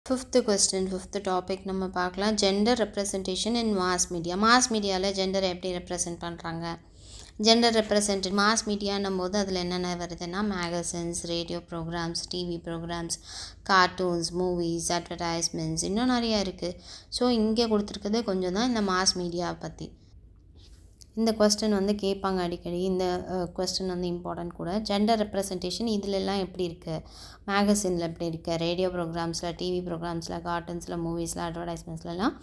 Fifth question fifth topic நம்ம பார்க்கலாம். Gender representation in mass media. Mass மீடியாவில் ஜெண்டரை எப்படி ரெப்ரசன்ட் பண்ணுறாங்க? ஜெண்டர் ரெப்ரசன்ட் மாஸ் மீடியான்னும் போது அதில் என்னென்ன வருதுன்னா magazines, radio programmes, TV programmes, cartoons, movies, advertisements, இன்னும் நிறையா இருக்குது. ஸோ இங்கே கொடுத்துருக்குது கொஞ்சம் தான் இந்த மாஸ் மீடியாவை பற்றி. இந்த கொஸ்டின் வந்து கேட்பாங்க அடிக்கடி. இந்த கொஸ்டின் வந்து இம்பார்ட்டன்ட் கூட. ஜெண்டர் ரெப்ரசன்டேஷன் இதிலெல்லாம் எப்படி இருக்குது, மேகசினில் எப்படி இருக்குது, ரேடியோ ப்ரோக்ராம்ஸில், டிவி ப்ரோக்ராம்ஸில், கார்ட்டூன்ஸில், மூவிஸில், அட்வர்டைஸ்மெண்ட்ஸ்லாம்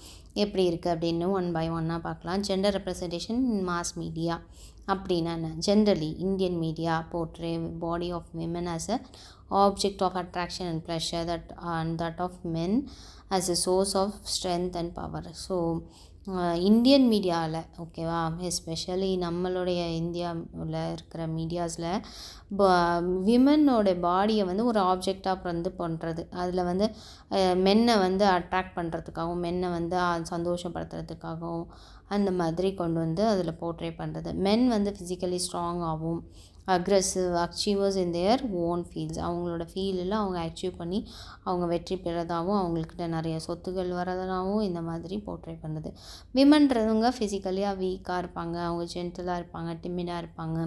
எப்படி இருக்குது அப்படின்னு ஒன் பை ஒன்னாக பார்க்கலாம். Gender representation in mass media அப்படின்னா என்ன? Generally Indian media portray body of women as a object of attraction and pleasure that of men as a source of strength and power. So Indian மீடியாவில் ஓகேவா, especially நம்மளுடைய இந்தியாவில் இருக்கிற மீடியாஸில் விமனோட பாடியை வந்து ஒரு ஆப்ஜெக்டாக வந்து பண்ணுறது, அதில் வந்து மென்னை வந்து அட்ராக்ட் பண்ணுறதுக்காகவும் மென்னை வந்து சந்தோஷப்படுத்துறதுக்காகவும் அந்த மாதிரி கொண்டு வந்து அதில் போர்ட்ரே பண்ணுறது. மென் வந்து ஃபிசிக்கலி ஸ்ட்ராங்காகவும் aggressive achievers in their own fields, அவங்களோட ஃபீல்டில் அவங்க அச்சீவ் பண்ணி அவங்க வெற்றி பெறதாகவும் அவங்கக்கிட்ட நிறைய சொத்துக்கள் வரதாகவும் இந்த மாதிரி போர்ட்ரே பண்ணுது. விமன்றவங்க ஃபிசிக்கலியாக வீக்காக இருப்பாங்க, அவங்க ஜென்டலாக இருப்பாங்க, டிமிடாக இருப்பாங்க,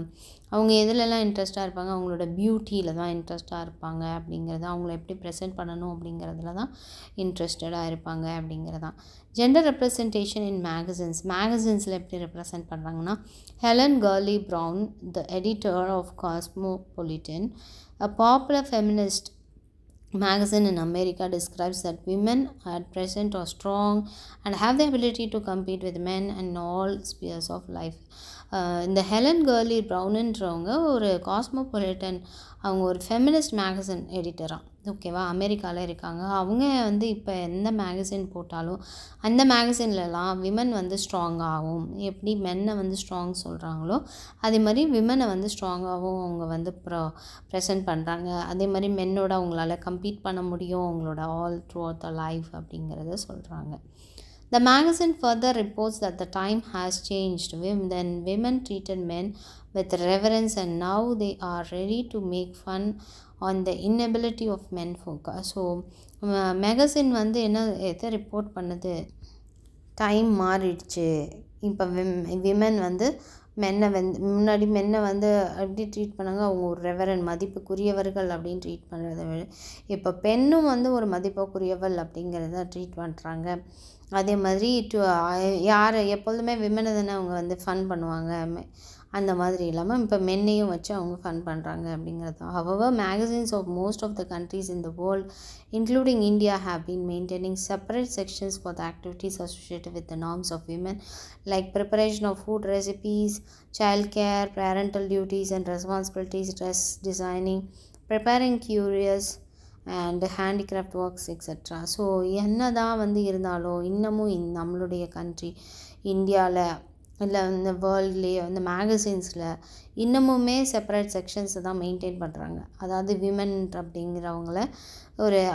அவங்க எதுலெல்லாம் இன்ட்ரெஸ்ட்டாக இருப்பாங்க, அவங்களோட பியூட்டியில் தான் இன்ட்ரெஸ்ட்டாக இருப்பாங்க அப்படிங்கிறது, அவங்கள எப்படி ப்ரெசென்ட் பண்ணணும் அப்படிங்கிறதுல தான் இன்ட்ரெஸ்டடாக இருப்பாங்க அப்படிங்கிறதான். ஜெண்டர் ரெப்ரசன்டேஷன் இன் மேகசின்ஸில் எப்படி ரெப்ரசன்ட் பண்ணுறாங்கன்னா, Helen Gurley Brown, the editor of Cosmopolitan, a popular feminist magazine in America, describes that women at present are strong and have the ability to compete with men in all spheres of life. இந்த Helen curly ப்ரவுனுன்றவங்க ஒரு cosmopolitan, அவங்க ஒரு feminist magazine எடிட்டராக ஓகேவா, அமெரிக்காவில் இருக்காங்க. அவங்க வந்து இப்போ எந்த மேகசின் போட்டாலும் அந்த மேகசின்லலாம் விமன் வந்து ஸ்ட்ராங்காகவும், எப்படி மென்னை வந்து ஸ்ட்ராங் சொல்கிறாங்களோ அதே மாதிரி விமனை வந்து ஸ்ட்ராங்காகவும் அவங்க வந்து ப்ரெசென்ட் பண்ணுறாங்க. அதே மாதிரி மென்னோட அவங்களால கம்பீட் பண்ண முடியும் அவங்களோட all through out the life அப்படிங்கிறத சொல்கிறாங்க. The magazine further reports that the time has changed. Then women treated men with reverence and now they are ready to make fun on the inability of men folk. So magazine வந்து எதை report பண்ணுது, time மாறிடுச்சு, இப்போ women வந்து முன்னாடி மென்னை வந்து எப்படி treat பண்ணாங்க, அவங்க ஒரு ரெவரன் மதிப்புக்குரியவர்கள் அப்படின்னு ட்ரீட் பண்ணுறத விட இப்போ பெண்ணும் வந்து ஒரு மதிப்புக்குரியவள் அப்படிங்கிறத ட்ரீட் பண்ணுறாங்க. அதே மாதிரி யார் எப்பொழுதுமே விமனை தானே அவங்க வந்து ஃபன் பண்ணுவாங்க, அந்த மாதிரி இல்லாமல் இப்போ மென்னையும் வச்சு அவங்க ஃபன் பண்ணுறாங்க அப்படிங்கிறது தான். However, magazines of most of the countries in the world, including India, have been maintaining separate sections for the activities associated with the norms of women, like preparation of food recipes, child care, parental duties and responsibilities, dress designing, preparing curious and handicraft works, etc. So என்ன தான் வந்து இருந்தாலும் இன்னமும் நம்மளுடைய country இந்தியாவில் இல்லை இந்த வேர்ல்ட்லேயே இந்த மேகசின்ஸில் இன்னமுமே செப்பரேட் செக்ஷன்ஸை தான் மெயின்டைன் பண்ணுறாங்க. அதாவது விமன் அப்படிங்கிறவங்கள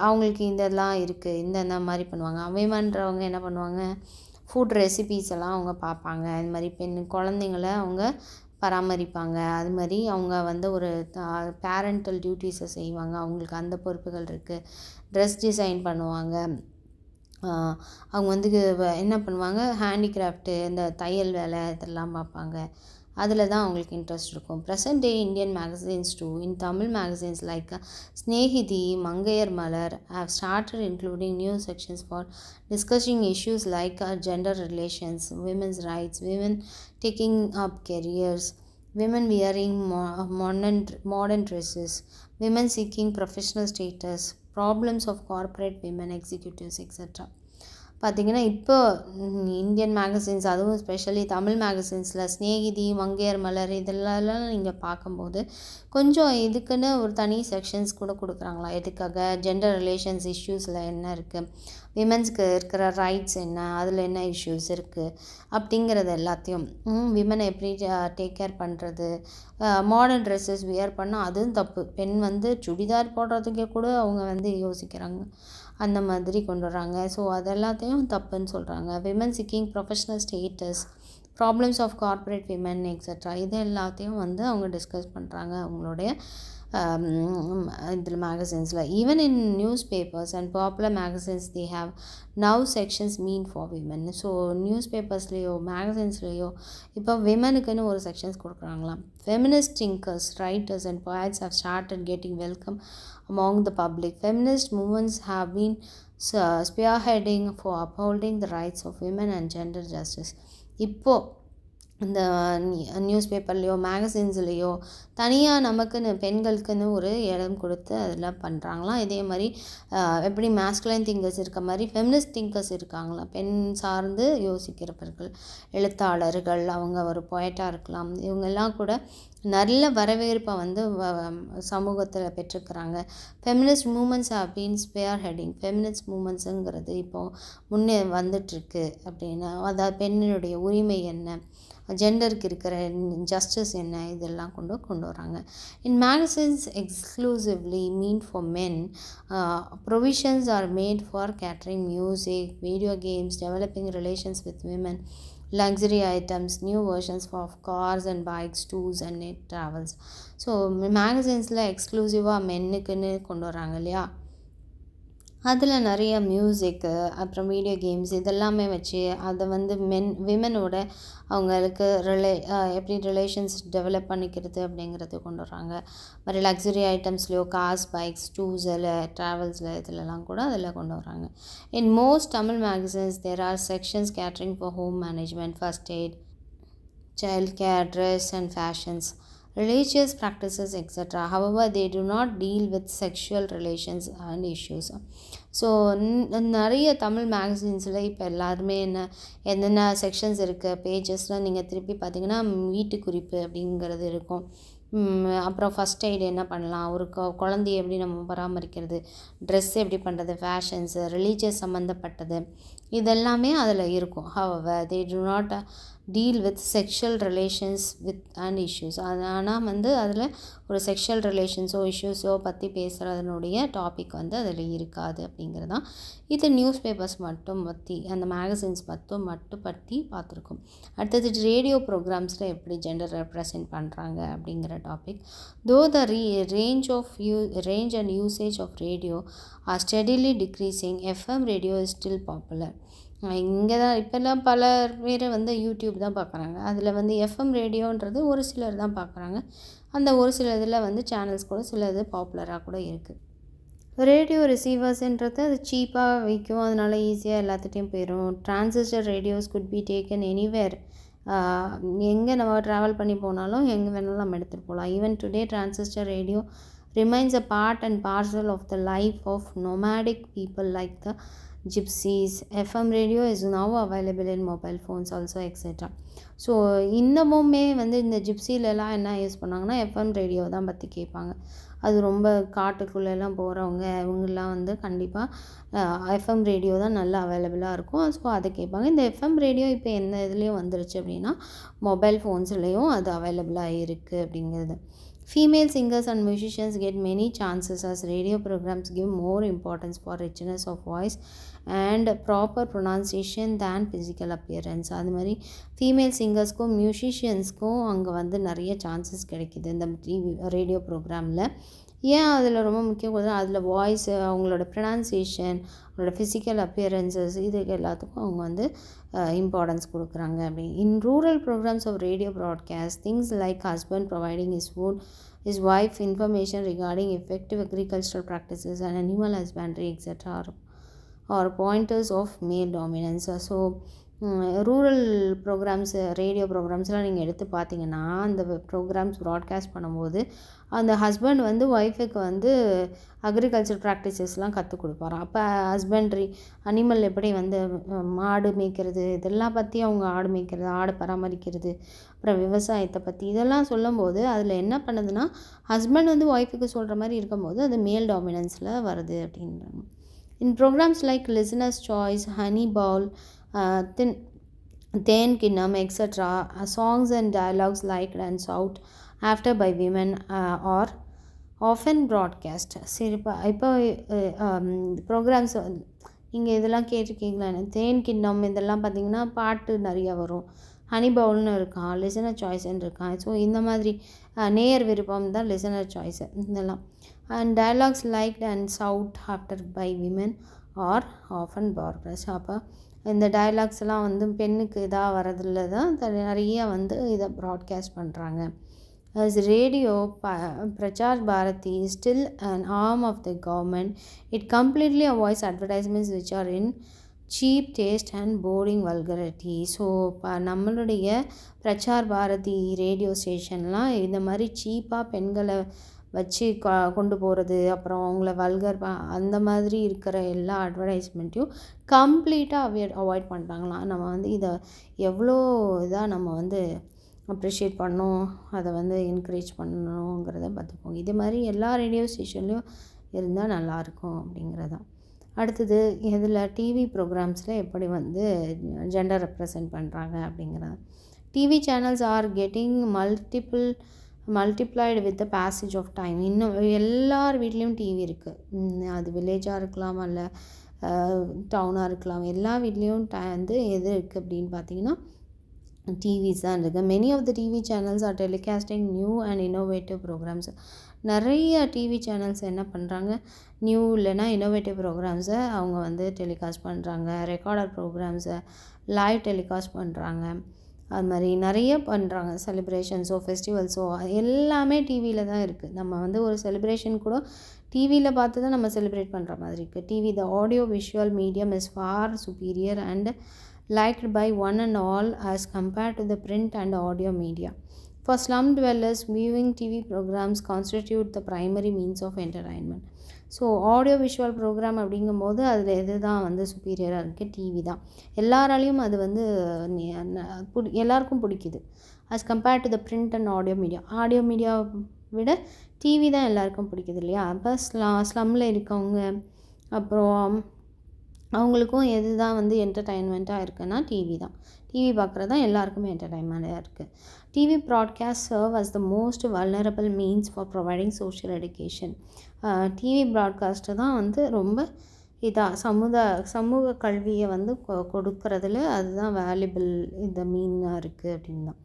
அவங்களுக்கு இதெல்லாம் இருக்குது, இந்த மாதிரி பண்ணுவாங்க. விமன்றவங்க என்ன பண்ணுவாங்க, ஃபுட் ரெசிபீஸ் எல்லாம் அவங்க பார்ப்பாங்க, இது மாதிரி குழந்தைங்கள அவங்க பராமரிப்பாங்க, அது மாதிரி அவங்க வந்து ஒரு பேரண்டல் டியூட்டிஸை செய்வாங்க, அவங்களுக்கு அந்த பொறுப்புகள் இருக்குது. ட்ரெஸ் டிசைன் பண்ணுவாங்க, அவங்க வந்து என்ன பண்ணுவாங்க, ஹேண்டிகிராஃப்ட்டு இந்த தையல் வேலை இதெல்லாம் பார்ப்பாங்க, அதில் தான் அவங்களுக்கு இன்ட்ரெஸ்ட் இருக்கும். Present day Indian magazines too in Tamil magazines like Snehidhi, Mangaiyar Malar have started including new sections for discussing issues like gender relations, women's rights, women taking up careers, women wearing modern dresses, women seeking professional status, problems of corporate women executives, etc. பார்த்திங்கன்னா இப்போ Indian magazines, அதுவும் specially Tamil மேகசின்ஸில் ஸ்னேகிதி, Mangaiyar மலர் இதெல்லாம் நீங்கள் பார்க்கும்போது கொஞ்சம் இதுக்குன்னு ஒரு தனி செக்ஷன்ஸ் கூட கொடுக்குறாங்களா, எதுக்காக, ஜெண்டர் ரிலேஷன்ஸ் இஷ்யூஸில் என்ன இருக்குது, விமன்ஸ்க்கு இருக்கிற ரைட்ஸ் என்ன, அதில் என்ன இஷ்யூஸ் இருக்குது அப்படிங்கிறது எல்லாத்தையும், விமனை எப்படி டேக் கேர் பண்ணுறது, மாடர்ன் ட்ரெஸ்ஸஸ் வியர் பண்ணால் அதுவும் தப்பு, பெண் வந்து சுடிதார் போடுறதுக்கே கூட அவங்க வந்து யோசிக்கிறாங்க, அந்த மாதிரி கொண்டு வராங்க. ஸோ அதெல்லாத்தையும் தப்புன்னு சொல்கிறாங்க. Women seeking professional status, problems of corporate women etcetera, இது எல்லாத்தையும் வந்து அவங்க டிஸ்கஸ் பண்ணுறாங்க அவங்களுடைய இதில் மேகசின்ஸில். Even in newspapers and popular magazines they have now sections meant for women. So news பேப்பர்ஸ்லேயோ மேகசின்ஸ்லேயோ இப்போ விமனுக்குன்னு ஒரு செக்ஷன்ஸ் கொடுக்குறாங்களாம். Feminist thinkers, writers and poets have started getting welcome among the public. Feminist movements have been spearheading for upholding the rights of women and gender justice. இப்போது இந்த news பேப்பர்லேயோ மேகசின்ஸ்லேயோ தனியாக நமக்குன்னு பெண்களுக்குன்னு ஒரு இடம் கொடுத்து அதெல்லாம் பண்ணுறாங்களாம். இதே மாதிரி எப்படி மேஸ்குலைன் திங்கர்ஸ் இருக்க மாதிரி ஃபெமினிஸ்ட் திங்கர்ஸ் இருக்காங்களாம். பெண் சார்ந்து யோசிக்கிறவர்கள், எழுத்தாளர்கள், அவங்க ஒரு பொயட்டாக இருக்கலாம், இவங்கெல்லாம் கூட நல்ல வரவேற்பை வந்து சமூகத்தில் பெற்றுக்கிறாங்க. Feminist movements have been spearheading. ஃபெமினிஸ்ட் மூமெண்ட்ஸுங்கிறது இப்போது முன்னே வந்துட்டுருக்கு அப்படின்னு, அதாவது பெண்ணினுடைய உரிமை என்ன, ஜெண்டருக்கு இருக்கிற ஜஸ்டிஸ் என்ன, இதெல்லாம் கொண்டு வராங்க. In magazines exclusively meant for men, provisions are made for catering music, video games, developing relations with women, luxury items, new versions of cars and bikes, tours and net travels. So மேகசின்ஸில் எக்ஸ்க்ளூசிவாக மென்னுக்குன்னு கொண்டு வராங்க இல்லையா, அதில் நிறைய மியூசிக்கு, அப்புறம் video games, இதெல்லாமே வச்சு அதை வந்து விமனோட அவங்களுக்கு எப்படி ரிலேஷன்ஸ் டெவலப் பண்ணிக்கிறது அப்படிங்கிறது கொண்டு வராங்க. மாதிரி லக்ஸுரி ஐட்டம்ஸ்லையோ கார்ஸ், பைக்ஸ், டூர்ஸில், ட்ராவல்ஸில், இதிலலாம் கூட அதில் கொண்டு வராங்க. In most Tamil magazines there are sections catering for home management, first aid, child care, dress and fashions, religious practices, etc. However, they do not deal with sexual relations and issues. So நிறைய தமிழ் மேகசின்ஸில் இப்போ எல்லாருமே என்னென்ன sections இருக்குது பேஜஸ்லாம் நீங்கள் திருப்பி பார்த்தீங்கன்னா வீட்டு குறிப்பு அப்படிங்கிறது இருக்கும். அப்புறம் ஃபஸ்ட் எய்டு என்ன பண்ணலாம், ஒரு குழந்தைய எப்படி நம்ம பராமரிக்கிறது, ட்ரெஸ் எப்படி பண்ணுறது, ஃபேஷன்ஸு, ரிலீஜியஸ் சம்மந்தப்பட்டது, இதெல்லாமே அதில் இருக்கும். However, they do not deal with sexual relations with and issues. ஆனால் வந்து அதில் ஒரு செக்ஷுவல் ரிலேஷன்ஸோ இஷ்யூஸோ பற்றி பேசுகிறதனுடைய டாபிக் வந்து அதில் இருக்காது அப்படிங்கிறது தான். இது நியூஸ் பேப்பர்ஸ் மட்டும் பற்றி, அந்த மேகசின்ஸ் மட்டும் பற்றி பார்த்துருக்கோம். அடுத்தது ரேடியோ ப்ரோக்ராம்ஸில் எப்படி ஜெண்டர் ரெப்ரசன்ட் பண்ணுறாங்க அப்படிங்கிற டாபிக். தோ த range and usage of radio are steadily decreasing, FM radio is still popular. இங்கே தான் இப்போல்லாம் பல பேர் வந்து யூடியூப் தான் பார்க்குறாங்க. அதில் வந்து எஃப்எம் ரேடியோன்றது ஒரு சிலர் தான் பார்க்குறாங்க. அந்த ஒரு சில இதில் வந்து சேனல்ஸ் கூட சில இது பாப்புலராக கூட இருக்குது. ரேடியோ ரிசீவர்ஸ்ன்றது அது சீப்பாக விற்கும், அதனால் ஈஸியாக எல்லாத்துட்டையும் போயிடும். Transistor radios could be taken anywhere. எங்கே நம்ம ட்ராவல் பண்ணி போனாலும் எங்கே வேணாலும் நம்ம எடுத்துகிட்டு போகலாம். Even today transistor radio remains a part and parcel of the life of nomadic people like the gypsies. FM radio is now available in mobile phones also, etc. So இன்னமுமே வந்து இந்த ஜிப்சிலெலாம் என்ன யூஸ் பண்ணாங்கன்னா எஃப்எம் ரேடியோ தான் பற்றி கேட்பாங்க. அது ரொம்ப காட்டுக்குள்ளெல்லாம் போகிறவங்க இவங்கெல்லாம் வந்து கண்டிப்பாக எஃப்எம் ரேடியோ தான் நல்லா அவைலபிளாக இருக்கும். ஸோ அதை கேட்பாங்க. இந்த எஃப்எம் ரேடியோ இப்போ எந்த இதுலேயும் வந்துருச்சு அப்படின்னா மொபைல் ஃபோன்ஸ்லேயும் அது அவைலபிளாக இருக்குது அப்படிங்கிறது. Female singers and musicians get many chances as radio programs give more importance for richness of voice and proper pronunciation than physical appearance. அது மாதிரி ஃபீமேல் சிங்கர்ஸ்க்கும் மியூசிஷியன்ஸ்க்கும் அங்கே வந்து நிறைய சான்சஸ் கிடைக்கிது இந்த டிவி ரேடியோ ப்ரோக்ராமில். ஏன் அதில் ரொம்ப முக்கியம் கொடுத்தா அதில் வாய்ஸு, அவங்களோட ப்ரொனன்சியேஷன், அவங்களோட ஃபிசிக்கல் அப்பியரன்சஸ், இதுக்கு எல்லாத்துக்கும் அவங்க வந்து இம்பார்ட்டன்ஸ் கொடுக்குறாங்க. அப்படி in rural programmes of radio broadcast things like husband providing his food, his wife information regarding effective agricultural practices and animal husbandry, etc. or pointers of male dominance. So rural programs radio ப்ரோக்ராம்ஸ்லாம் நீங்கள் எடுத்து பார்த்தீங்கன்னா அந்த programs broadcast பண்ணும்போது அந்த husband வந்து ஒய்ஃபுக்கு வந்து அக்ரிகல்ச்சர் ப்ராக்டிசஸ்லாம் கற்றுக் கொடுப்பாராம். அப்போ ஹஸ்பண்ட்ரி அனிமல் எப்படி வந்து மாடு மேய்க்கிறது இதெல்லாம் பற்றி, அவங்க ஆடு மேய்க்கிறது, ஆடு பராமரிக்கிறது, அப்புறம் விவசாயத்தை பற்றி இதெல்லாம் சொல்லும்போது அதில் என்ன பண்ணுதுன்னா ஹஸ்பண்ட் வந்து ஒய்ஃபுக்கு சொல்கிற மாதிரி இருக்கும்போது அது மேல் டாமினன்ஸில் வருது அப்படின்றாங்க. In programs like Listener's Choice, Honey Bowl, Then Kinnam, etc., songs and dialogues liked and sought after by women are often broadcast. சரி இப்போ ப்ரோக்ராம்ஸ் நீங்கள் இதெல்லாம் கேட்டிருக்கீங்களா? தேன் கிண்ணம் இதெல்லாம் பார்த்திங்கன்னா பாட்டு நிறையா வரும். ஹனி பவுல்னு இருக்கான், லிசனர் சாய்ஸ்ன்னு இருக்கான். ஸோ இந்த மாதிரி நேயர் விருப்பம் தான் லிசனர் சாய்ஸு இதெல்லாம். And dialogues liked and sought after by women are often barkers. அப்போ இந்த டயலாக்ஸ்லாம் வந்து பெண்ணுக்கு இதாக வரதில்ல தான் நிறைய வந்து இதை ப்ராட்காஸ்ட் பண்ணுறாங்க. As radio, Prachar Bharati is still an arm of the government. It completely avoids advertisements which are in cheap taste and boring vulgarity. So நம்மளுடைய பிரச்சார் பாரதி ரேடியோ ஸ்டேஷன்லாம் இந்த மாதிரி சீப்பாக பெண்களை வச்சு கொண்டு போகிறது, அப்புறம் அவங்கள வல்கர் அந்த மாதிரி இருக்கிற எல்லா அட்வர்டைஸ்மெண்ட்டையும் கம்ப்ளீட்டாக அவாய்ட் பண்ணுறாங்களாம். நம்ம வந்து இதை எவ்வளோ இதாக நம்ம வந்து அப்ரிஷியேட் பண்ணணும், அதை வந்து என்கரேஜ் பண்ணணுங்கிறத பார்த்துப்போம். இது மாதிரி எல்லா ரேடியோ ஸ்டேஷன்லேயும் இருந்தால் நல்லாயிருக்கும் அப்படிங்கிறதான். அடுத்தது இதில் டிவி ப்ரோக்ராம்ஸில் எப்படி வந்து ஜெண்டர் ரெப்ரசன்ட் பண்ணுறாங்க அப்படிங்கிறது. TV channels are getting multiplied with the passage of time. இன்னும் எல்லார் வீட்லேயும் டிவி இருக்குது. அது வில்லேஜாக இருக்கலாம், இல்லை டவுனாக இருக்கலாம், எல்லா வீட்லேயும் வந்து எது இருக்குது அப்படின்னு பார்த்தீங்கன்னா டிவிஸ் தான் இருக்குது. Many of the TV channels are telecasting new and innovative programmes. நிறைய டிவி சேனல்ஸ் என்ன பண்ணுறாங்க, நியூ இல்லைன்னா இன்னோவேட்டிவ் ப்ரோக்ராம்ஸை அவங்க வந்து டெலிகாஸ்ட் பண்ணுறாங்க. ரெக்கார்டர் ப்ரோக்ராம்ஸை லைவ் டெலிகாஸ்ட் பண்ணுறாங்க. அது மாதிரி நிறைய பண்ணுறாங்க. செலிப்ரேஷன்ஸோ ஃபெஸ்டிவல்ஸோ எல்லாமே டிவியில் தான் இருக்குது. நம்ம வந்து ஒரு செலிப்ரேஷன் கூட டிவியில் பார்த்து தான் நம்ம செலிப்ரேட் பண்ணுற மாதிரி இருக்குது. TV the audio visual medium is for superior and liked by one and all as compared to the print and audio media. For slum dwellers, viewing TV programs constitute the primary means of entertainment. So audio visual programme அப்படிங்கும்போது அதில் எது தான் வந்து சுப்பீரியராக இருக்குது, TV தான். எல்லாராலையும் அது வந்து எல்லாருக்கும் பிடிக்குது. as compared to the print and audio media. Audio media விட டிவி தான் எல்லாருக்கும் பிடிக்குது இல்லையா. அப்போ ஸ்லம்மில் இருக்கவங்க அப்புறம் அவங்களுக்கும் எது தான் வந்து என்டர்டைன்மெண்ட்டாக இருக்குன்னா டிவி தான். டிவி பார்க்குறது தான் எல்லாருக்குமே என்டர்டைன்மெண்ட்டாக இருக்குது. TV broadcast serve as the most vulnerable means for providing social education. TV broadcast தான் வந்து ரொம்ப இதாக சமூக கல்வியை வந்து கொடுக்கறதுல அதுதான் வேல்யூபிள் இந்த மீனாக இருக்குது அப்படின்னு தான்.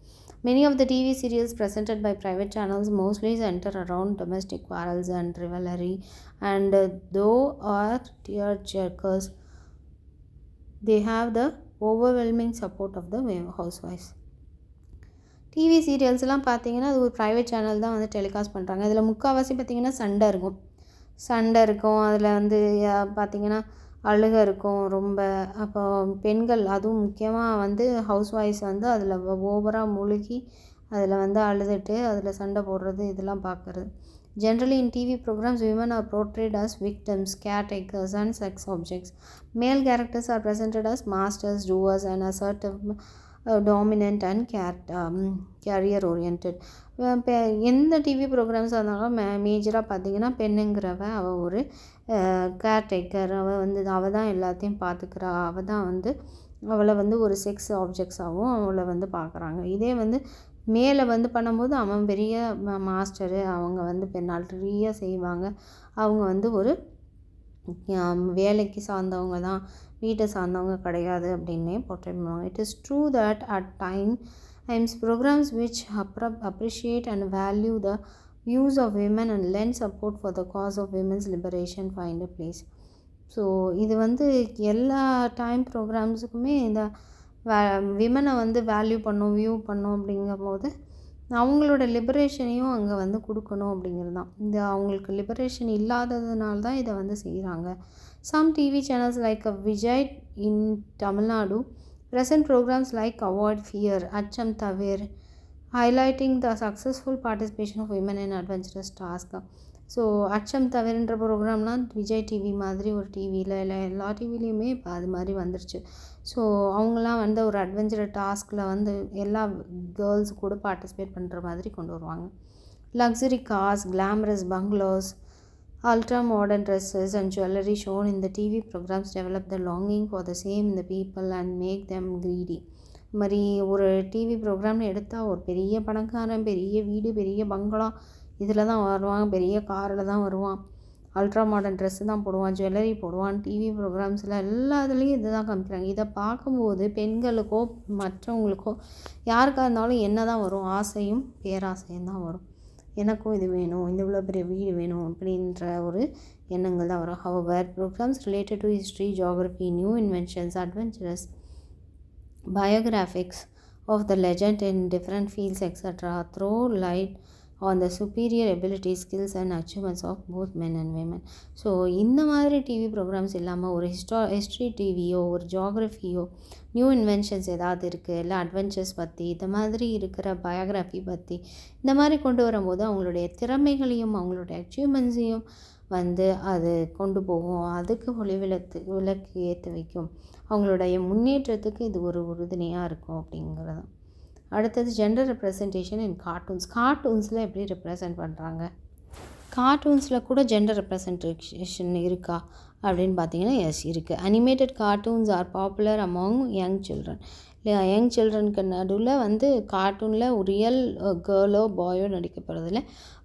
Many of the TV serials presented by private channels mostly center around domestic quarrels and rivalry, and though are tear-jerkers, they have the overwhelming support of the housewives. TV சீரியல்ஸ்லாம் பார்த்தீங்கன்னா அது ஒரு ப்ரைவேட் சேனல் தான் வந்து telecast பண்ணுறாங்க. அதில் முக்கால்வாசி பார்த்திங்கன்னா சண்டை இருக்கும். அதில் வந்து பார்த்திங்கன்னா அழுகை இருக்கும் ரொம்ப. அப்போ பெண்கள் அதுவும் முக்கியமாக வந்து ஹவுஸ் ஒய்ஃப்ஸ் வந்து அதில் ஓவராக முழுகி அதில் வந்து அழுதுட்டு அதில் சண்டை போடுறது இதெல்லாம் பார்க்குறது. Generally in TV programs, women are portrayed as victims, caretakers and sex objects. Male characters are presented as masters, doers and assertive, dominant and career oriented. எந்த டிவி ப்ரோக்ராம்ஸ் இருந்தாலும் மேஜராக பார்த்திங்கன்னா பெண்ணுங்கிறவ அவள் ஒரு கேர்டேக்கர், அவள் தான் எல்லாத்தையும் பார்த்துக்கிறா, அவள் தான் வந்து அவளை வந்து ஒரு செக்ஸ் ஆப்ஜெக்ட்ஸாகவும் அவளை வந்து பார்க்குறாங்க. இதே வந்து மேலே வந்து பண்ணும்போது அவன் பெரிய மாஸ்டரு, அவங்க வந்து நிறைய செய்வாங்க, அவங்க வந்து ஒரு வேலைக்கு சார்ந்தவங்க தான், வீட்டை சார்ந்தவங்க கிடையாது அப்படின்னே போர்ட்ரே பண்ணுவாங்க. It is true that at times programs which appreciate and value the views of women and lend support for the cause of women's liberation find a place. So இது வந்து எல்லா டைம் ப்ரோக்ராம்ஸுக்குமே இந்த விமனை வந்து வேல்யூ வியூ பண்ணும் அப்படிங்கும்போது அவங்களோட லிபரேஷனையும் அங்கே வந்து கொடுக்கணும் அப்படிங்கிறது தான். இந்த அவங்களுக்கு லிபரேஷன் இல்லாததுனால தான் இதை வந்து செய்கிறாங்க. Some TV channels like Vijay in Tamil Nadu present programs like Avoid Fear, Acham Thavir, highlighting the successful participation of women in adventurous tasks. So அச்சம் தவிரன்ற ப்ரோக்ராம்லாம் விஜய் டிவி மாதிரி ஒரு டிவியில் இல்லை எல்லா டிவிலையுமே இப்போ அது மாதிரி வந்துருச்சு. ஸோ அவங்களாம் வந்து ஒரு அட்வென்ச்சர் டாஸ்கில் வந்து எல்லா கேர்ள்ஸ் கூட பார்ட்டிசிபேட் பண்ணுற மாதிரி கொண்டு வருவாங்க. Luxury cars, glamorous பங்களோஸ், ultra modern dresses and jewelry shown in the TV programs develop the longing for the same in the people and make them greedy. மாதிரி ஒரு டிவி ப்ரோக்ராம்னு எடுத்தால் ஒரு பெரிய பணக்காரன், பெரிய வீடு, பெரிய பங்களா இதில் தான் வருவான், பெரிய காரில் தான் வருவான். அல்ட்ரா மாடர்ன் ட்ரெஸ்ஸு தான் போடுவான், ஜுவல்லரி போடுவான். டிவி ப்ரோக்ராம்ஸில் எல்லாத்துலேயும் இது தான் காமிக்கிறாங்க. இதை பார்க்கும்போது பெண்களுக்கோ மற்றவங்களுக்கோ யாருக்காக இருந்தாலும் என்ன தான் வரும்? ஆசையும் பேராசையும் தான் வரும். எனக்கும் இது வேணும், இந்த இவ்வளோ பெரிய வீடு வேணும் அப்படின்ற ஒரு எண்ணங்கள் தான் வரும். However programs related to history, geography, new inventions, adventurous, biographics of the legend in different fields etc. throw light on the superior abilities, skills and achievements of both men and women. So இந்த மாதிரி TV programs இல்லாமல் ஒரு history டிவியோ ஒரு ஜியாகிரஃபியோ new inventions ஏதாவது இருக்குது, இல்லை adventures பற்றி இந்த மாதிரி இருக்கிற பயோகிராஃபி பற்றி இந்த மாதிரி கொண்டு வரும்போது அவங்களுடைய திறமைகளையும் அவங்களுடைய அச்சீவ்மெண்ட்ஸையும் அது கொண்டு போகும். அதுக்கு விளக்கு ஏற்ற வைக்கும். அவங்களுடைய முன்னேற்றத்துக்கு இது ஒரு உறுதுணையாக இருக்கும் அப்படிங்கிறது. அடுத்தது ஜெண்டர் ரெப்ரசன்டேஷன் இன் கார்ட்டூன்ஸில் எப்படி ரெப்ரசன்ட் பண்ணுறாங்க? கார்ட்டூன்ஸில் கூட ஜெண்டர் ரெப்ரசன்டேஷன் இருக்கா அப்படின்னு பார்த்தீங்கன்னா எஸ் இருக்குது. Animated cartoons R popular among young children. இல்லையா, யங் சில்ட்ரனுக்கு நடுவில் கார்ட்டூனில் ஒரு ரியல் கேர்ளோ பாயோ நடிக்கப்படுறதில்ல.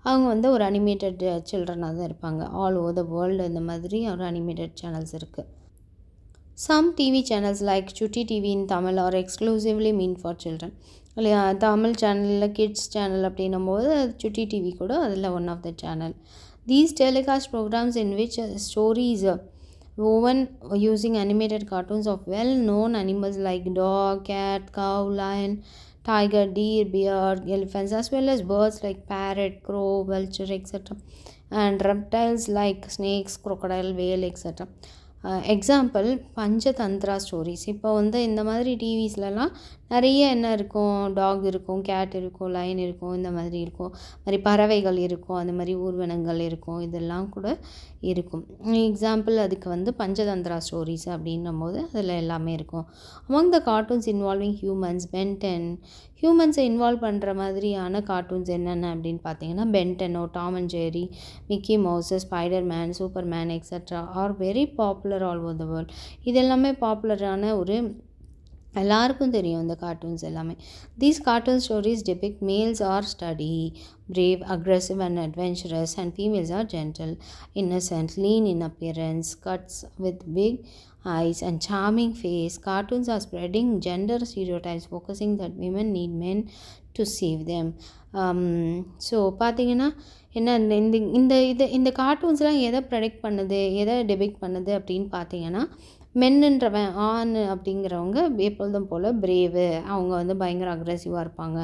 அவங்க ஒரு அனிமேட்டட் சில்ட்ரனாக தான் இருப்பாங்க. ஆல் ஓவர் த வேர்ல்டு இந்த மாதிரி ஒரு அனிமேட்டட் சேனல்ஸ் இருக்குது. Some TV channels like Chutti TV in Tamil are exclusively meant for children. இல்லையா, தமிழ் சேனலில் கிட்ஸ் சேனல் அப்படின்னும் போது சுட்டி டிவி கூட அதில் one of the channel. These telecast programs in which stories woven using animated cartoons of well-known animals like dog, cat, cow, lion, tiger, deer, bear, elephants, as well as birds like parrot, crow, vulture, etc. and reptiles like snakes, crocodile, whale, etc. Example Panchatantra stories. இப்போ இந்த மாதிரி டிவிஸ்லலாம் நிறைய என்ன இருக்கும்? Talk இருக்கும், gate இருக்கும், line இருக்கும், இந்த மாதிரி இருக்கும், மாதிரி பறவைகள் இருக்கும், அந்த மாதிரி ஊர்வனங்கள் இருக்கும், இதெல்லாம் கூட இருக்கும். எக்ஸாம்பிள் அதுக்கு பஞ்சதந்திரா ஸ்டோரிஸ் அப்படின்னும் போது அதில் எல்லாமே இருக்கும். Among the cartoons involving humans, Ben Ten. ஹியூமன்ஸை இன்வால்வ் பண்ணுற மாதிரியான கார்ட்டூன்ஸ் என்னென்ன அப்படின்னு பார்த்தீங்கன்னா பென்டெனோ, Tom and Jerry, Mickey Mouse, Spiderman, Superman etcetera are very popular all over the world. இது எல்லாமே பாப்புலரான எல்லாருக்கும் தெரியும் இந்த கார்ட்டூன்ஸ் எல்லாமே. These cartoon stories depict males are sturdy, brave, aggressive and adventurous, and females are gentle, innocent, lean in appearance, cuts with big eyes and charming face. Cartoons are spreading gender stereotypes, focusing that women need men to save them. So பார்த்தீங்கன்னா என்ன இந்த கார்ட்டூன்ஸ்லாம் எதை predict பண்ணுது, எதை depict பண்ணுது அப்படின்னு பார்த்தீங்கன்னா மென்னுன்றவன் ஆண் அப்படிங்கிறவங்க எப்பொழுதும் போல் பிரேவு, அவங்க பயங்கர அக்ரெசிவாக இருப்பாங்க,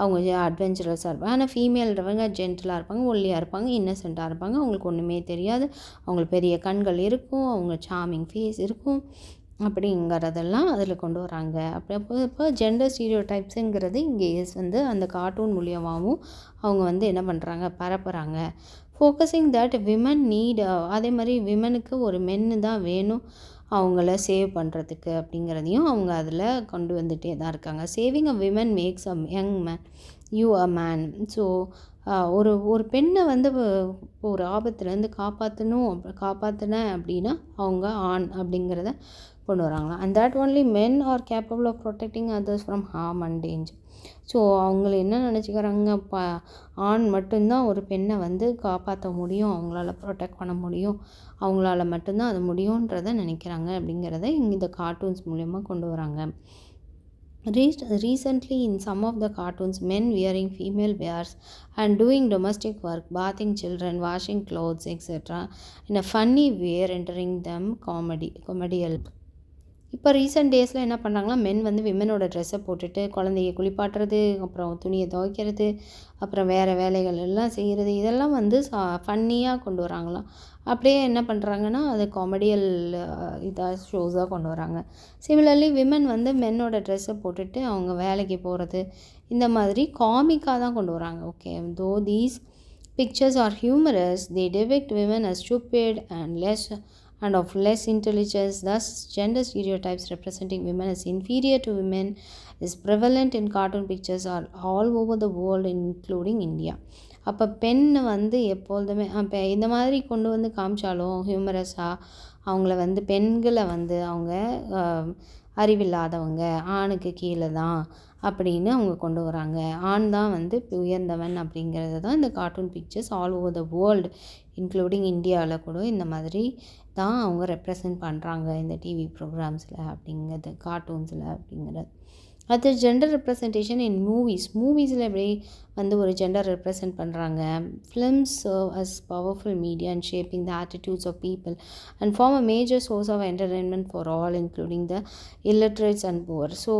அவங்க அட்வென்ச்சரஸாக இருப்பாங்க. ஆனால் ஃபீமேல்ன்றவங்க ஜென்டலாக இருப்பாங்க, ஒல்லியாக இருப்பாங்க, இன்னசென்ட்டாக இருப்பாங்க, அவங்களுக்கு ஒன்றுமே தெரியாது, அவங்களுக்கு பெரிய கண்கள் இருக்கும், அவங்க சார்மிங் ஃபேஸ் இருக்கும் அப்படிங்கிறதெல்லாம் அதில் கொண்டு வராங்க. இப்போ ஜெண்டர் ஸ்டீரியோடைப்ஸுங்கிறது இங்கே அந்த கார்ட்டூன் மூலியமாகவும் அவங்க என்ன பண்ணுறாங்க, பரப்புகிறாங்க. ஃபோக்கஸிங் தட் விமன் நீட், அதே மாதிரி விமனுக்கு ஒரு மென்னு தான் வேணும் அவங்கள சேவ் பண்ணுறதுக்கு அப்படிங்கிறதையும் அவங்க அதில் கொண்டு வந்துகிட்டே தான் இருக்காங்க. Saving a women maths a young man you a man. So ஒரு பெண்ணை ஒரு ஆபத்துலேருந்து காப்பாற்றினேன் அப்படின்னா அவங்க ஆண் அப்படிங்கிறத கொண்டு வராங்களாம். And that only men are capable of protecting others from harm and danger. So அவங்கள என்ன நினச்சிக்கிறாங்க, ஆண் மட்டும்தான் ஒரு பெண்ணை காப்பாற்ற முடியும், அவங்களால ப்ரொடெக்ட் பண்ண முடியும், அவங்களால மட்டும்தான் அது முடியுன்றதை நினைக்கிறாங்க அப்படிங்கிறத இந்த கார்ட்டூன்ஸ் மூலயமா கொண்டு வராங்க. Recently, in some of the cartoons, men wearing female wears and doing domestic work, bathing children, washing clothes, etc. in a funny way, rendering them comedial. இப்போ ரீசெண்ட் டேஸில் என்ன பண்ணுறாங்கன்னா மென் விமனோட ட்ரெஸ்ஸை போட்டுட்டு குழந்தைய குளிப்பாட்டுறது, அப்புறம் துணியை துவைக்கிறது, அப்புறம் வேறு வேலைகள் எல்லாம் செய்கிறது, இதெல்லாம் ஃபன்னியாக கொண்டு வராங்களாம். அப்படியே என்ன பண்ணுறாங்கன்னா அது காமெடியல் ஷோஸாக கொண்டு வராங்க. சிமிலர்லி விமன் மென்னோட ட்ரெஸ்ஸை போட்டுட்டு அவங்க வேலைக்கு போகிறது, இந்த மாதிரி காமிக்காக தான் கொண்டு வராங்க. Okay, though these pictures are humorous, they depict women as stupid and of less intelligence. Thus, gender stereotypes representing women as inferior to women is prevalent in cartoon pictures all over the world, including India. அப்போ பெண் எப்பொழுதுமே இப்போ இந்த மாதிரி கொண்டு காமிச்சாலும் ஹியூமரஸாக அவங்கள வந்து பெண்களை வந்து அவங்க அறிவில்லாதவங்க, ஆணுக்கு கீழே தான் அப்படின்னு அவங்க கொண்டு வராங்க. ஆண் தான் வந்து உயர்ந்தவன் அப்படிங்கிறது தான் இந்த cartoon pictures all over the world including இந்தியாவில் கூட இந்த மாதிரி தான் அவங்க ரெப்ரசன்ட் பண்ணுறாங்க இந்த டிவி ப்ரோக்ராம்ஸில் அப்படிங்கிறது, கார்ட்டூன்ஸில் அப்படிங்கிறது. அது ஜெண்டர் ரெப்ரசன்டேஷன் இன் மூவிஸில் எப்படி வந்து ஒரு ஜெண்டர் ரெப்ரசன்ட் பண்ணுறாங்க. Films serve as powerful media and shaping the attitudes of people and form a major source of entertainment for all including the illiterates and poor. So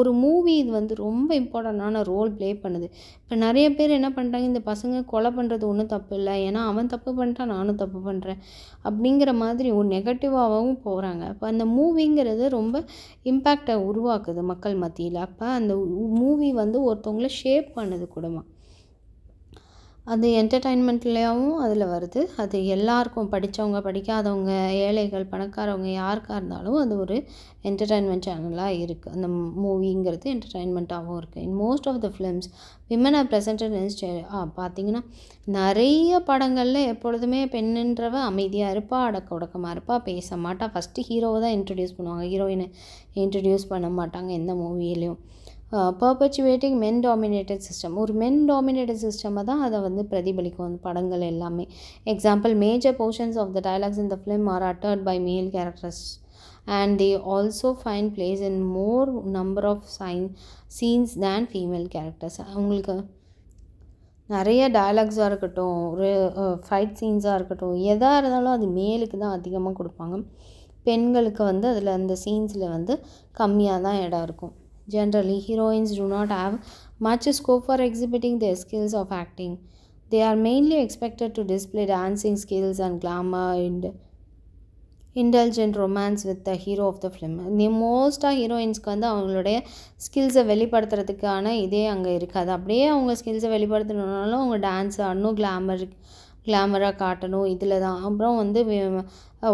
ஒரு movie இது வந்து ரொம்ப இம்பார்ட்டண்ட்டான role play பண்ணுது. இப்போ நிறைய பேர் என்ன பண்ணுறாங்க, இந்த பசங்க கொலை பண்ணுறது ஒன்றும் தப்பு இல்லை, ஏன்னா அவன் தப்பு பண்ணிட்டான் நானும் தப்பு பண்ணுறேன் அப்படிங்கிற மாதிரி ஒரு நெகட்டிவாகவும் போகிறாங்க. அப்போ அந்த மூவிங்கிறது ரொம்ப இம்பேக்டை உருவாக்குது மக்கள் மத்தியில். அப்போ அந்த மூவி வந்து ஒருத்தவங்கள ஷேப் பண்ணுது கூடமா. அது என்டர்டைன்மெண்ட்லேயும் அதில் வருது. அது எல்லாருக்கும், படித்தவங்க படிக்காதவங்க, ஏழைகள் பணக்காரவங்க, யாருக்காக இருந்தாலும் அது ஒரு என்டர்டைன்மெண்ட் சேனலாக இருக்குது. அந்த மூவிங்கிறது என்டர்டைன்மெண்ட்டாகவும் இருக்குது. In most of the films women are presented in பார்த்திங்கன்னா நிறைய படங்களில் எப்பொழுதுமே பெண்ணுன்றவ அமைதியாக இருப்பா, அடக்க உடக்கமாக இருப்பா, பேச மாட்டா. ஃபஸ்ட்டு ஹீரோவை தான் இன்ட்ரடியூஸ் பண்ணுவாங்க, ஹீரோயினை இன்ட்ரடியூஸ் பண்ண மாட்டாங்க எந்த மூவிலையும். பர்பச்சுவேட்டிங் மென் டாமினேட்டட் சிஸ்டம், ஒரு மென் டாமினேட்டட் சிஸ்டமை தான் அதை வந்து பிரதிபலிக்கும் அந்த படங்கள் எல்லாமே. Example, major portions of the dialogues in the film are uttered by male characters and they also find place in more number of scenes than female characters. அவங்களுக்கு நிறைய டயலாக்ஸாக இருக்கட்டும், ஒரு ஃபைட் சீன்ஸாக இருக்கட்டும், எதாக இருந்தாலும் அது மேலுக்கு தான் அதிகமாக கொடுப்பாங்க. பெண்களுக்கு வந்து அதில் அந்த சீன்ஸில் வந்து கம்மியாக தான் இடம் இருக்கும். Generally, heroines do not have much scope for exhibiting their skills of acting. They are mainly expected to display dancing skills and glamour and indulgent romance with the hero of the film. மோஸ்ட்டாக ஹீரோயின்ஸ்க்கு வந்து அவங்களுடைய ஸ்கில்ஸை வெளிப்படுத்துறதுக்கான இதே அங்கே இருக்காது. அப்படியே அவங்க ஸ்கில்ஸை வெளிப்படுத்தணுன்னாலும் அவங்க dance ஆடணும், கிளாமராக காட்டணும், இதில் தான். அப்புறம் வந்து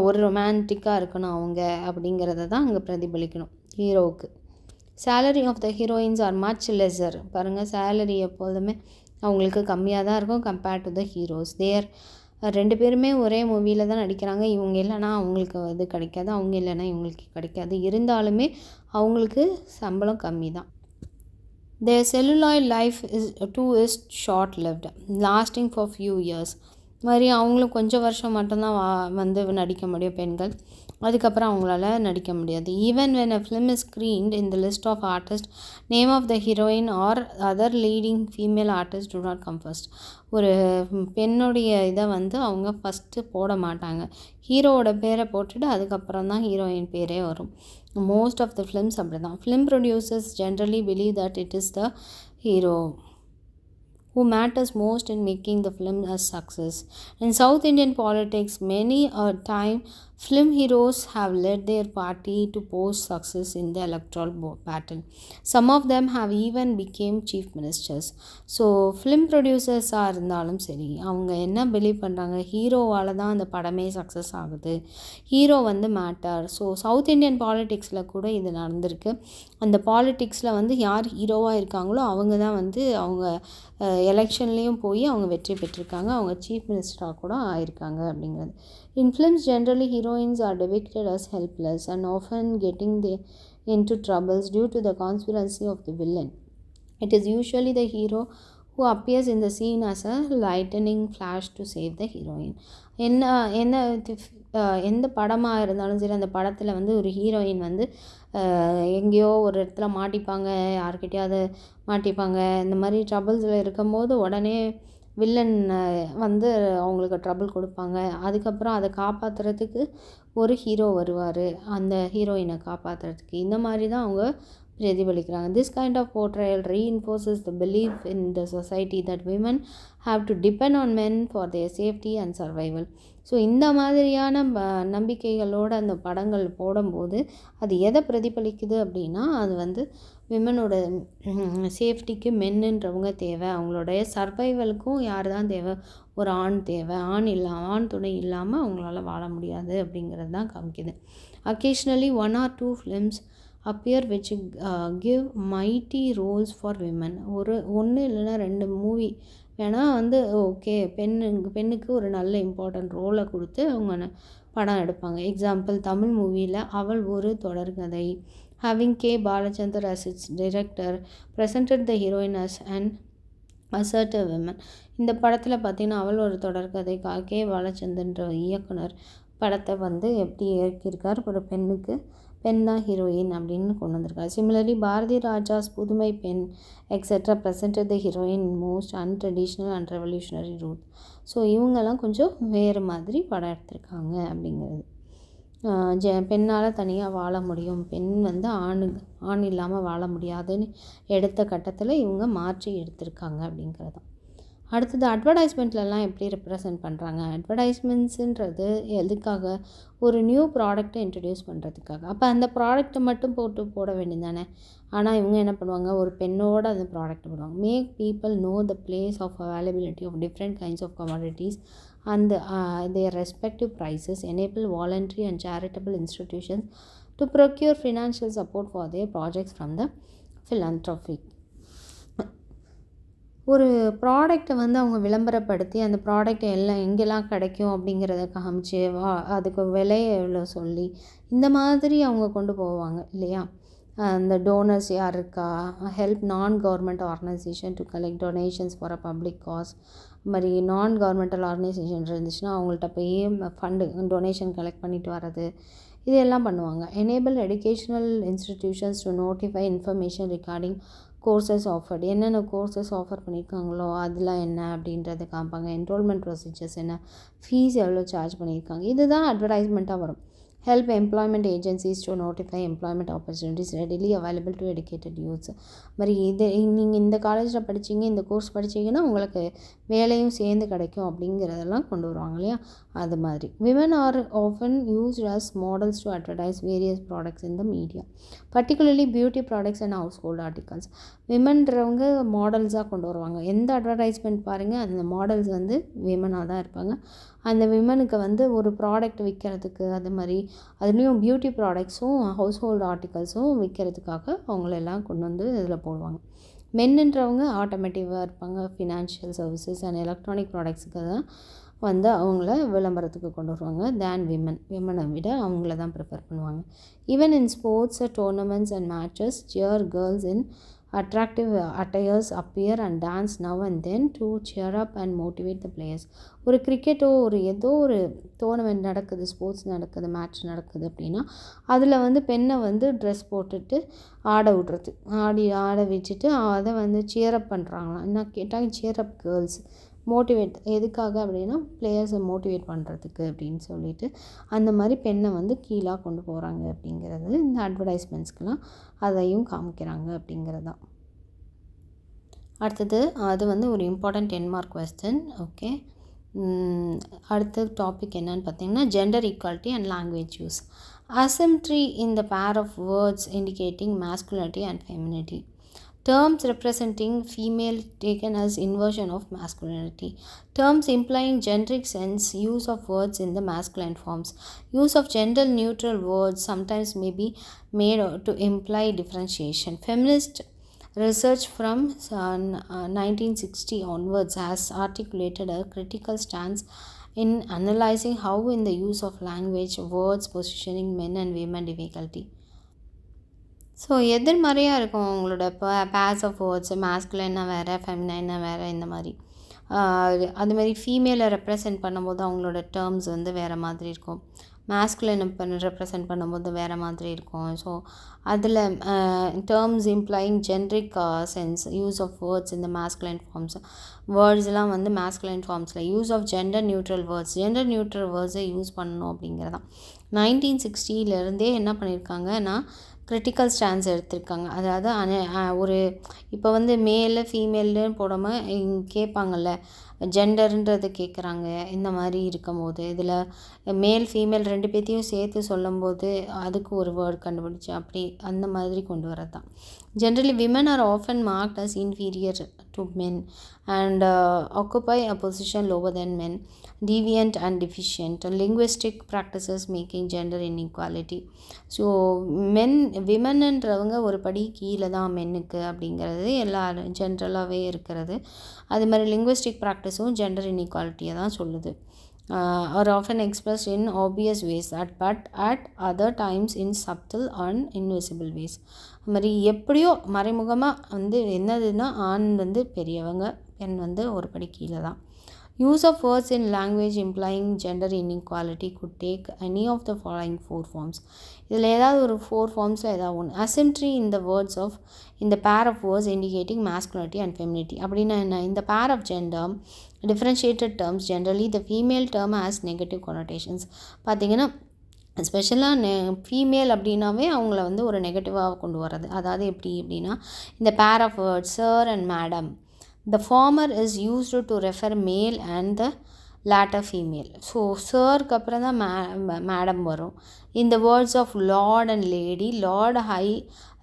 ஒரு ரொமான்டிக்காக இருக்கணும் அவங்க அப்படிங்கிறத தான் அங்கே பிரதிபலிக்கணும் ஹீரோவுக்கு. Salary of the heroines are much lesser. பாருங்கள், சேலரி எப்போதுமே அவங்களுக்கு கம்மியாக தான் இருக்கும் கம்பேர்ட் டு த ஹீரோஸ். ரெண்டு பேருமே ஒரே மூவியில் தான் நடிக்கிறாங்க. இவங்க இல்லைனா அவங்களுக்கு அது கிடைக்காது, அவங்க இல்லைனா இவங்களுக்கு கிடைக்காது. இருந்தாலுமே அவங்களுக்கு சம்பளம் கம்மி தான். Their celluloid life is short-lived, lasting for few years. மாதிரி அவங்களும் கொஞ்சம் வருஷம் மட்டும்தான் வந்து நடிக்க முடியும் பெண்கள், அதுக்கப்புறம் அவங்களால நடிக்க முடியாது. Even when a film is screened in the list of artists, name of the heroine or other leading female artists do not come first. ஒரு பெண்ணுடைய இதை வந்து அவங்க ஃபஸ்ட்டு போட மாட்டாங்க, ஹீரோவோட பேரை போட்டுட்டு அதுக்கப்புறம் தான் ஹீரோயின் பேரே வரும். மோஸ்ட் ஆஃப் த ஃபிலிம்ஸ் அப்படி தான். Film producers generally believe that it is the hero who matters most in making the film a success. In South Indian politics, many a time film heroes have led their party to post success in the electoral battle. Some of them have even become chief ministers. So film producers இருந்தாலும் சரி, அவங்க என்ன believe பண்ணுறாங்க, ஹீரோவால் தான் அந்த படமே success ஆகுது, hero வந்து மேட்டர். ஸோ சவுத் இண்டியன் பாலிட்டிக்ஸில் கூட இது நடந்திருக்கு. அந்த பாலிட்டிக்ஸில் வந்து யார் ஹீரோவாக இருக்காங்களோ அவங்க தான் வந்து அவங்க எலெக்ஷன்லேயும் போய் அவங்க வெற்றி பெற்றிருக்காங்க, அவங்க சீஃப் மினிஸ்டராக கூட ஆயிருக்காங்க அப்படிங்கிறது. In films generally heroines are depicted as helpless and often getting into troubles due to the conspiracy of the villain. It is usually the hero who appears in the scene as a lightning flash to save the heroine. எந்த படமாக இருந்தாலும் சரி, அந்த படத்தில் வந்து ஒரு heroine வந்து எங்கேயோ ஒரு இடத்துல மாட்டிப்பாங்க, யார்கிட்டையாவது மாட்டிப்பாங்க, இந்த மாதிரி ட்ரபிள்ஸில் இருக்கும்போது உடனே வில்லன் வந்து அவங்களுக்கு ட்ரபிள் கொடுப்பாங்க. அதுக்கப்புறம் அதை காப்பாற்றுறதுக்கு ஒரு ஹீரோ வருவார், அந்த ஹீரோயினை காப்பாற்றுறதுக்கு. இந்த மாதிரி தான் அவங்க பிரதிபலிக்கிறாங்க. This kind of portrayal reinforces the belief in the society that women have to depend on men for their safety and survival. So இந்த மாதிரியான நம்பிக்கைகளோடு அந்த படங்கள் போடும்போது அது எதை பிரதிபலிக்குது அப்படின்னா, அது வந்து விமனோட சேஃப்டிக்கு மென்னுன்றவங்க தேவை, அவங்களுடைய சர்வைவலுக்கும் யார் தான் தேவை, ஒரு ஆண் தேவை, ஆண் துணை இல்லாமல் அவங்களால வாழ முடியாது அப்படிங்கிறது தான் காமிக்குது. Occasionally 1 or 2 films appear which give mighty roles for women. ஒன்று இல்லைன்னா 2 மூவி வேணால் வந்து ஓகே பெண்ணுக்கு ஒரு நல்ல இம்பார்ட்டண்ட் ரோலை கொடுத்து அவங்க படம் எடுப்பாங்க. எக்ஸாம்பிள் தமிழ் மூவியில் அவள் ஒரு தொடர்கதை. Having K. Balachandar as its director presented the heroine as an assertive women. இந்த படத்தில் பார்த்திங்கன்னா அவள் ஒரு தொடர்கதை கே பாலச்சந்தர்ன்ற இயக்குனர் படத்தை வந்து எப்படி இயக்கியிருக்கார், ஒரு பெண் தான் ஹீரோயின் அப்படின்னு கொண்டு வந்திருக்காரு. Similarly Bharathi Raja's Pudhumai Penn etcetera presented the heroine in most untraditional and revolutionary route. So இவங்கெல்லாம் கொஞ்சம் வேறு மாதிரி படம் எடுத்திருக்காங்க அப்படிங்கிறது. பெண்ணால் தனியாக வாழ முடியும், பெண் வந்து ஆண் இல்லாமல் வாழ முடியாதுன்னு எடுத்த கட்டத்தில் இவங்க மாற்றி எடுத்திருக்காங்க அப்படிங்கிறது தான். அடுத்தது அட்வர்டைஸ்மெண்ட்லலாம் எப்படி ரெப்ரசன்ட் பண்ணுறாங்க. அட்வர்டைஸ்மெண்ட்ஸுன்றது எதுக்காக, ஒரு நியூ ப்ராடக்ட்டை இன்ட்ரடியூஸ் பண்ணுறதுக்காக. அப்போ அந்த ப்ராடக்ட்டை மட்டும் போட வேண்டியது தானே. ஆனால் இவங்க என்ன பண்ணுவாங்க, ஒரு பெண்ணோட அந்த ப்ராடக்ட் போடுவாங்க. Make people know the place of availability of different kinds of commodities and their respective prices, enable voluntary and charitable institutions to procure financial support for their projects from the philanthropic. ஒரு ப்ராடக்டை வந்து அவங்க விளம்பரப்படுத்தி அந்த product எங்கெல்லாம் கிடைக்கும் அப்படிங்கிறத காமிச்சு அதுக்கு விலையை எவ்வளோ சொல்லி இந்த மாதிரி அவங்க கொண்டு போவாங்க இல்லையா. அந்த டோனர்ஸ் யார் இருக்கா, help non government organization to collect donations for a public cause. மாதிரி நான் கவர்மெண்டல் ஆர்கனைசேஷன் இருந்துச்சுன்னா அவங்கள்ட்ட போய் ஃபண்டு டொனேஷன் கலெக்ட் பண்ணிட்டு வர்றது, இதெல்லாம் பண்ணுவாங்க. Enable educational institutions to notify information regarding courses offered, என்னென்ன கோர்சஸ் ஆஃபர் பண்ணியிருக்காங்களோ அதெல்லாம் என்ன அப்படின்றத காமிப்பாங்க. என்ரோல்மெண்ட் ப்ரொசீஜர்ஸ் என்ன, ஃபீஸ் எவ்வளோ சார்ஜ் பண்ணியிருக்காங்க, இதுதான் அட்வர்டைஸ்மெண்ட்டாக வரும். help employment agencies to notify employment opportunities readily available to educated youths. மாதிரி நீங்கள் இந்த காலேஜில் படித்தீங்க, இந்த கோர்ஸ் படித்தீங்கன்னா உங்களுக்கு வேலையும் சேர்ந்து கிடைக்கும் அப்படிங்கிறதெல்லாம் கொண்டு வருவாங்க இல்லையா. அது மாதிரி women are often used as models to advertise various products in the media, particularly beauty products and household articles. விமன்றவங்க மாடல்ஸாக கொண்டு வருவாங்க. எந்த அட்வர்டைஸ்மெண்ட் பாருங்கள், அந்த மாடல்ஸ் வந்து விமனாக தான் இருப்பாங்க. அந்த விமனுக்கு வந்து ஒரு ப்ராடக்ட் விற்கிறதுக்கு, அது மாதிரி அதுலேயும் பியூட்டி ப்ராடக்ட்ஸும் ஹவுஸ்ஹோல்டு ஆர்டிகல்ஸும் விற்கிறதுக்காக அவங்களெல்லாம் கொண்டு வந்து இதில் போடுவாங்க. மென்னுன்றவங்க ஆட்டோமேட்டிவாக இருப்பாங்க. ஃபினான்ஷியல் சர்வீசஸ் அண்ட் எலக்ட்ரானிக் ப்ராடக்ட்ஸுக்கு தான் வந்து அவங்கள விளம்பரத்துக்கு கொண்டு வருவாங்க. தேன் விமனை விட அவங்கள தான் ப்ரிஃபர் பண்ணுவாங்க. Even in sports tournaments and matches, shear girls in attractive attires appear and dance now and then to cheer up and motivate the players. ஒரு கிரிக்கெட்டோ ஏதோ ஒரு டோர்னமெண்ட் நடக்குது, ஸ்போர்ட்ஸ் நடக்குது, மேட்ச் நடக்குது அப்படின்னா அதில் வந்து பெண்ணை வந்து ட்ரெஸ் போட்டுட்டு ஆட விட்றது, ஆட வச்சுட்டு அதை வந்து சியரப் பண்ணுறாங்களாம். என்ன கேட்டால் சியரப் கேர்ள்ஸ் மோட்டிவேட் எதுக்காக அப்படின்னா பிளேயர்ஸை மோட்டிவேட் பண்ணுறதுக்கு அப்படின்னு சொல்லிட்டு அந்த மாதிரி பெண்ணை வந்து கீழாக கொண்டு போகிறாங்க அப்படிங்கிறது இந்த அட்வர்டைஸ்மெண்ட்ஸ்க்கெலாம் அதையும் காமிக்கிறாங்க அப்படிங்கிறது தான். அடுத்தது அது வந்து ஒரு இம்பார்ட்டண்ட் 10 மார்க் கொஸ்டின். ஓகே, அடுத்த டாபிக் என்னன்னு பார்த்தீங்கன்னா gender equality and language use. asymmetry in the pair of words indicating masculinity and femininity. Terms representing female taken as inversion of masculinity. Terms implying generic sense, use of words in the masculine forms. Use of gender neutral words sometimes may be made to imply differentiation. Feminist research from 1960 onwards has articulated a critical stance in analyzing how in the use of language, words positioning men and women difficulty. So எதிர்மறையாக இருக்கும் உங்களோட purse of words, மேஸ்குலைனாக வேறு, ஃபெமினைனாக வேறு, இந்த மாதிரி அதுமாரி ஃபீமேலை represent பண்ணும்போது அவங்களோட டேர்ம்ஸ் வந்து வேறு மாதிரி இருக்கும், மேஸ்குலைனை ரெப்ரசன்ட் பண்ணும்போது வேறு மாதிரி இருக்கும். ஸோ அதில் terms implying generic sense, use of words இந்த மேஸ்குலைன் ஃபார்ம்ஸ், வேர்ட்ஸ்லாம் வந்து மேஸ்குலைன் ஃபார்ம்ஸில், யூஸ் ஆஃப் ஜெண்டர் நியூட்ரல் வேர்ட்ஸை யூஸ் பண்ணணும் அப்படிங்கிறதான் 1960 என்ன பண்ணியிருக்காங்கன்னா கிரிட்டிக்கல் ஸ்டான்ஸ் எடுத்திருக்காங்க. அதாவது ஒரு இப்போ வந்து மேலு ஃபீமேல்னு போடாமல் கேட்பாங்கள்ல, ஜெண்டர்ன்றது கேட்குறாங்க. இந்த மாதிரி இருக்கும்போது இதில் மேல் ஃபீமேல் 2 பேர்த்தையும் சேர்த்து சொல்லும்போது அதுக்கு ஒரு வேர்டு கண்டுபிடிச்சி அப்படி அந்த மாதிரி கொண்டு வரது தான். Generally women are often marked as inferior to men and occupy a position lower than men, deviant and deficient, linguistic practices making gender inequality. So விமன்ன்றவங்க ஒரு படி கீழே தான் மென்னுக்கு அப்படிங்கிறது எல்லாரும் ஜென்ரலாகவே இருக்கிறது. அது மாதிரி லிங்குவிஸ்டிக் ப்ராக்டிஸும் ஜெண்டர் இன்இக்வாலிட்டியை தான் சொல்லுது. are often expressed in obvious ways but at other times in subtle and invisible ways. அது மாதிரி எப்படியோ மறைமுகமாக வந்து என்னதுன்னா ஆண் வந்து பெரியவங்க, பெண் வந்து ஒரு படி கீழே தான். Use of words in language implying gender inequality could take any of the following 4 forms. இதில் ஏதாவது ஒரு 4 ஃபார்ம்ஸில் ஏதாவது ஒன்று. Asymmetry in the words of in the pair of words indicating masculinity and femininity. அப்படின்னா என்ன? In the pair of gender differentiated terms generally the female term has negative connotations. பார்த்தீங்கன்னா ஸ்பெஷலாக female அப்படின்னாவே அவங்கள வந்து ஒரு நெகட்டிவாக கொண்டு வர்றது. அதாவது எப்படி அப்படின்னா இந்த pair of words sir and madam, the former is used to refer male and the latter female. So sirக்கு அப்புறம் தான் மேடம் வரும். In the words of lord and lady, lord high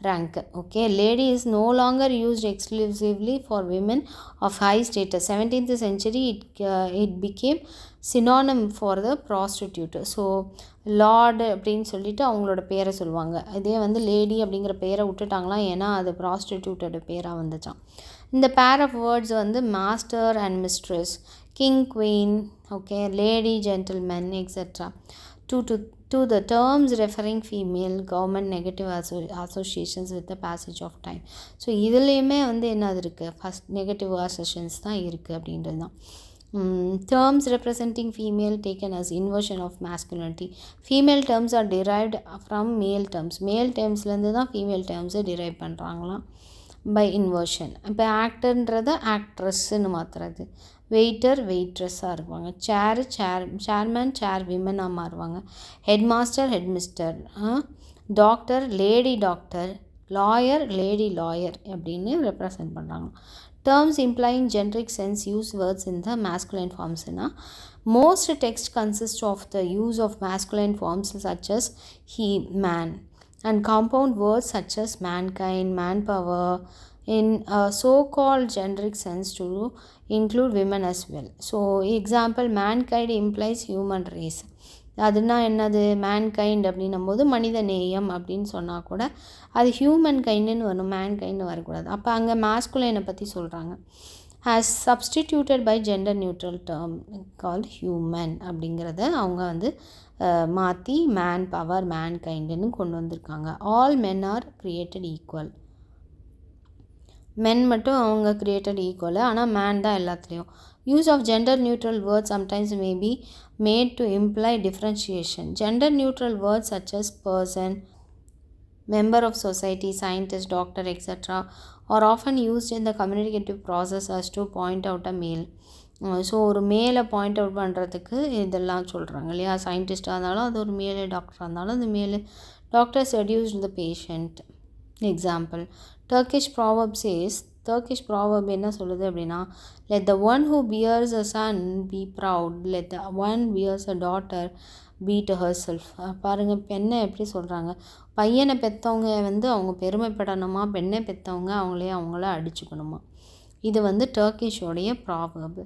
rank, okay, lady is no longer used exclusively for women of high status. 17th century it became synonym for the prostitute. So Lord அப்படின்னு சொல்லிட்டு அவங்களோட பேரை சொல்லுவாங்க. இதே வந்து lady அப்படிங்கிற பேரை விட்டுட்டாங்களாம், ஏன்னா அது ப்ராஸ்டிடியூட்டோட பேராக வந்துச்சான். இந்த பேர் ஆஃப் வேர்ட்ஸ் வந்து master and mistress, king queen, okay, lady gentlemen etcetera. to the terms referring female government negative associations with the passage of time. So இதுலேயுமே வந்து என்னது இருக்குது, ஃபஸ்ட் நெகட்டிவ் அசோசியேஷன்ஸ் தான் இருக்குது அப்படின்றது தான். Terms representing female taken as inversion of masculinity. Female terms are derived from male terms. Male termsலேருந்து தான் female termஸை derive பண்ணுறாங்களாம் by inversion. இப்போ ஆக்டர்ன்றதை ஆக்ட்ரஸ்ன்னு மாற்றுறது, வெயிட்டர் வெயிட்ரஸாக இருப்பாங்க, சேர்மேன் சேர் விமனாக மாறுவாங்க, head master head mistress, doctor lady doctor, lawyer lady lawyer அப்படின்னு represent பண்ணுறாங்க. Terms implying generic sense use words in the masculine forms. Most text consist of the use of masculine forms such as he, man, and compound words such as mankind, manpower in a so-called generic sense to include women as well. So example, mankind implies human race. அதுனா என்னது, mankind அப்படின்னும் போது மனித நேயம் அப்படின்னு சொன்னால் கூட அது ஹியூமன் கைண்டுன்னு வரணும், மேன்கைண்டு வரக்கூடாது. அப்போ அங்கே மாஸ்குலைனை பற்றி சொல்கிறாங்க. Has substituted by gender neutral term called human அப்படிங்கிறத அவங்க வந்து மாற்றி மேன் பவர் மேன்கைண்டுன்னு கொண்டு வந்திருக்காங்க. All men are created equal. Men மட்டும் அவங்க கிரியேட்டட் ஈக்குவல், ஆனால் மேன் தான் எல்லாத்துலேயும். Use of gender neutral words sometimes may be made to imply differentiation. Gender neutral words such as person, member of society, scientist, doctor, etc. are often used in the communicative process as to point out a male. So ஒரு மேலே point out பண்ணுறதுக்கு இதெல்லாம் சொல்கிறாங்க இல்லையா. சயின்டிஸ்டாக இருந்தாலும் அது ஒரு மேலே, டாக்டராக இருந்தாலும் அது மேலே. Doctor seduced the patient. Example, Turkish proverb என்ன சொல்லுது அப்படின்னா, let the one who bears a son be proud, let the one bears a daughter beat herself. பாருங்கள், பெண்ணை எப்படி சொல்கிறாங்க, பையனை பெற்றவங்க வந்து அவங்க பெருமைப்படணுமா, பெண்ணை பெற்றவங்க அவங்கள அடிச்சுக்கணுமா. இது வந்து டர்க்கிஷோடைய proverb.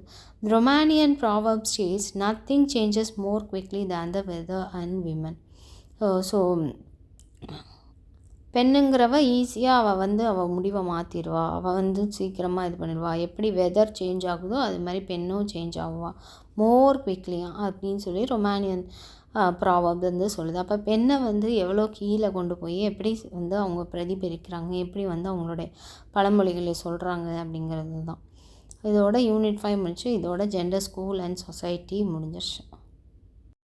Romanian proverb says nothing changes more quickly than the weather and women. So பெண்ணுங்கிறவ ஈஸியாக அவள் முடிவை மாற்றிடுவா, அவள் வந்து சீக்கிரமாக இது பண்ணிடுவா. எப்படி வெதர் சேஞ்ச் ஆகுதோ அது மாதிரி பெண்ணும் சேஞ்ச் ஆகுவா மோர் குவிக்லியாக அப்படின்னு சொல்லி ரொமானியன் ப்ராவர்ப் வந்து சொல்லுது. அப்போ பெண்ணை வந்து எவ்வளோ கீழே கொண்டு போய் எப்படி வந்து அவங்க பிரதிபலிக்கிறாங்க, எப்படி வந்து அவங்களுடைய பழமொழிகளை சொல்கிறாங்க அப்படிங்கிறது தான். இதோட யூனிட் 5 முடிச்சு, இதோட ஜெண்டர், ஸ்கூல் அண்ட் சொசைட்டி முடிஞ்சிருச்சு.